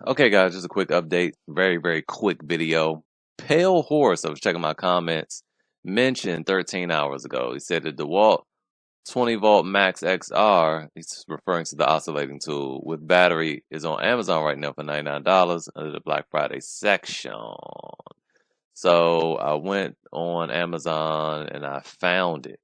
Okay, guys, just a quick update. Very quick video. Pale Horse, I was checking my comments, mentioned 13 hours ago. He said the DeWalt 20 volt Max XR, he's referring to the oscillating tool, with battery is on Amazon right now for $99 under the Black Friday section. So I went on Amazon and I found it.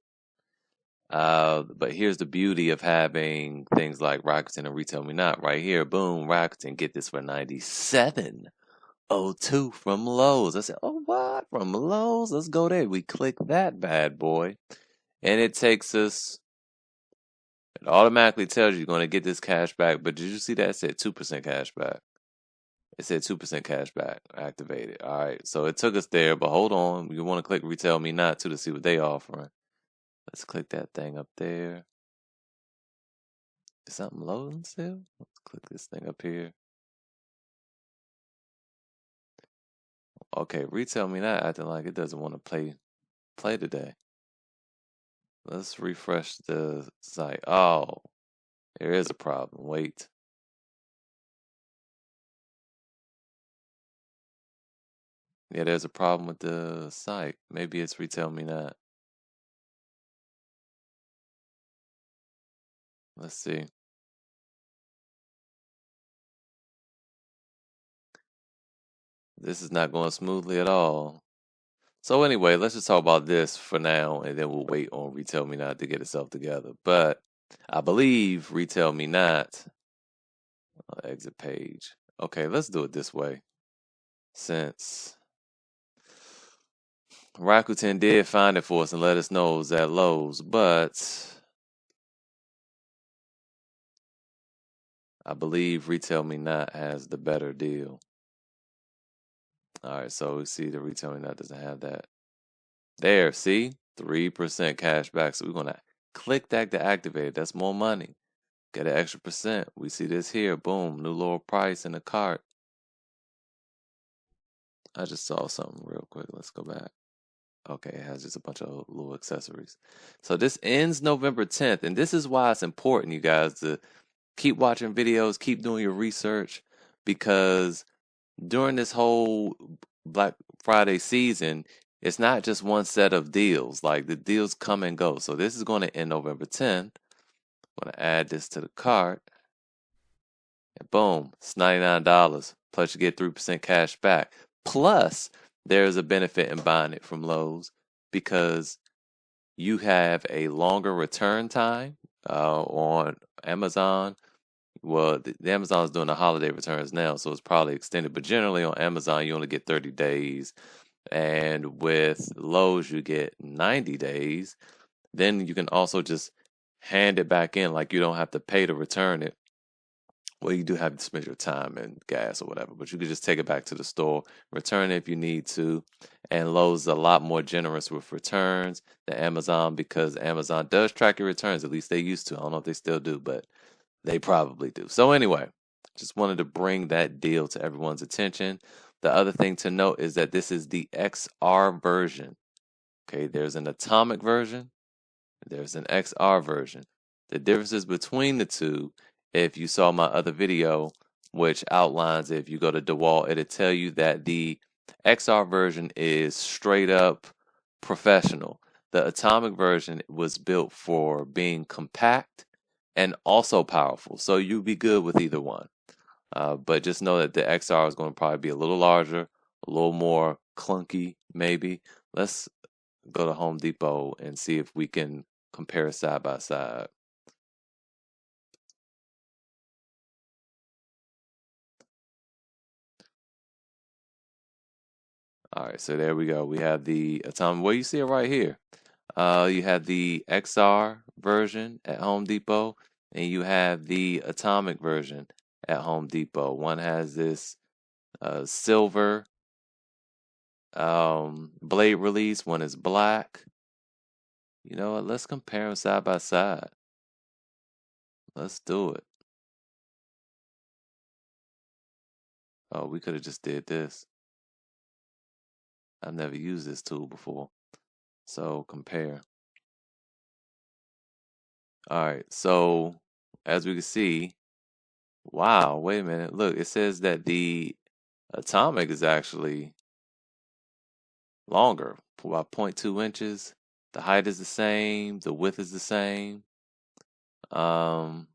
But here's the beauty of having things like Rakuten and Retail Me Not right here. Boom, Rakuten, get this for 97.02 from Lowe's. I said, oh, what? From Lowe's? Let's go there. We click that bad boy, and it takes us, it automatically tells you you're going to get this cash back. But did you see that? It said 2% cash back. It said 2% cash back activated. All right, so it took us there, but hold on. You want to click Retail Me Not too to see what they offering. Let's click that thing up there. Is something loading still? Let's click this thing up here. Okay, Retail Me Not acting like it doesn't want to play today. Let's refresh the site. Oh, there is a problem. Wait. Yeah, there's a problem with the site. Maybe it's Retail Me Not. Let's see. This is not going smoothly at all. So anyway, let's just talk about this for now, and then we'll wait on Retail Me Not to get itself together. But I believe Retail Me Not, exit page. Okay, let's do it this way. Since Rakuten did find it for us and let us know it was at Lowe's, but I believe Retail Me Not has the better deal. All right, so we see the Retail Me Not doesn't have that. There, see? 3% cash back. So we're going to click that to activate it. That's more money. Get an extra percent. We see this here. Boom, new lower price in the cart. I just saw something real quick. Let's go back. Okay, it has just a bunch of little accessories. So this ends November 10th, and this is why it's important, you guys, to keep watching videos, keep doing your research, because during this whole Black Friday season, it's not just one set of deals. Like the deals come and go. So this is going to end November 10th. I'm going to add this to the cart. And boom, it's $99. Plus you get 3% cash back. Plus, there's a benefit in buying it from Lowe's because you have a longer return time on Amazon. Well, the Amazon's doing the holiday returns now, so it's probably extended. But generally on Amazon, you only get 30 days. And with Lowe's, you get 90 days. Then you can also just hand it back in, like you don't have to pay to return it. Well, you do have to spend your time and gas or whatever, but you could just take it back to the store, return it if you need to. And Lowe's is a lot more generous with returns than Amazon because Amazon does track your returns. At least they used to. I don't know if they still do, but they probably do. So anyway, just wanted to bring that deal to everyone's attention. The other thing to note is that this is the XR version. Okay, there's an Atomic version, there's an XR version. The differences between the two, if you saw my other video, which outlines if you go to DeWalt, it'll tell you that the XR version is straight up professional. The Atomic version was built for being compact and also powerful. So you'd be good with either one. But just know that the XR is going to probably be a little larger, a little more clunky, maybe. Let's go to Home Depot and see if we can compare side by side. All right, so there we go. We have the Atomic. Well, you see it right here. You have the XR version at Home Depot, and you have the Atomic version at Home Depot. One has this silver blade release. One is black. You know what? Let's compare them side by side. Let's do it. Oh, we could have just did this. I've never used this tool before. So compare. All right, so as we can see, Wow, wait a minute. Look, it says that the Atomic is actually longer, for about 0.2 inches. The height is the same, the width is the same. Um,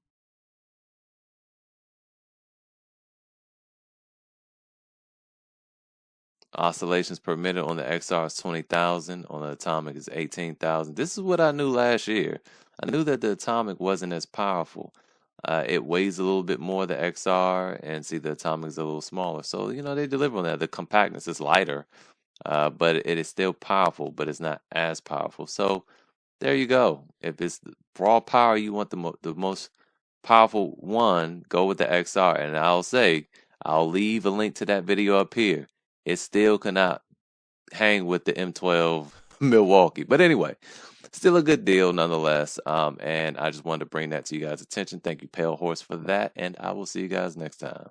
Oscillations per minute on the XR is 20,000, on the Atomic is 18,000. This is what I knew last year. I knew that the Atomic wasn't as powerful. It weighs a little bit more, the XR, and see, the Atomic is a little smaller. So, they deliver on that. The compactness is lighter, but it is still powerful, but it's not as powerful. So, there you go. If it's raw power, you want the most powerful one, go with the XR. And I'll leave a link to that video up here. It still cannot hang with the M12 Milwaukee. But anyway, still a good deal nonetheless. And I just wanted to bring that to you guys' attention. Thank you, Pale Horse, for that. And I will see you guys next time.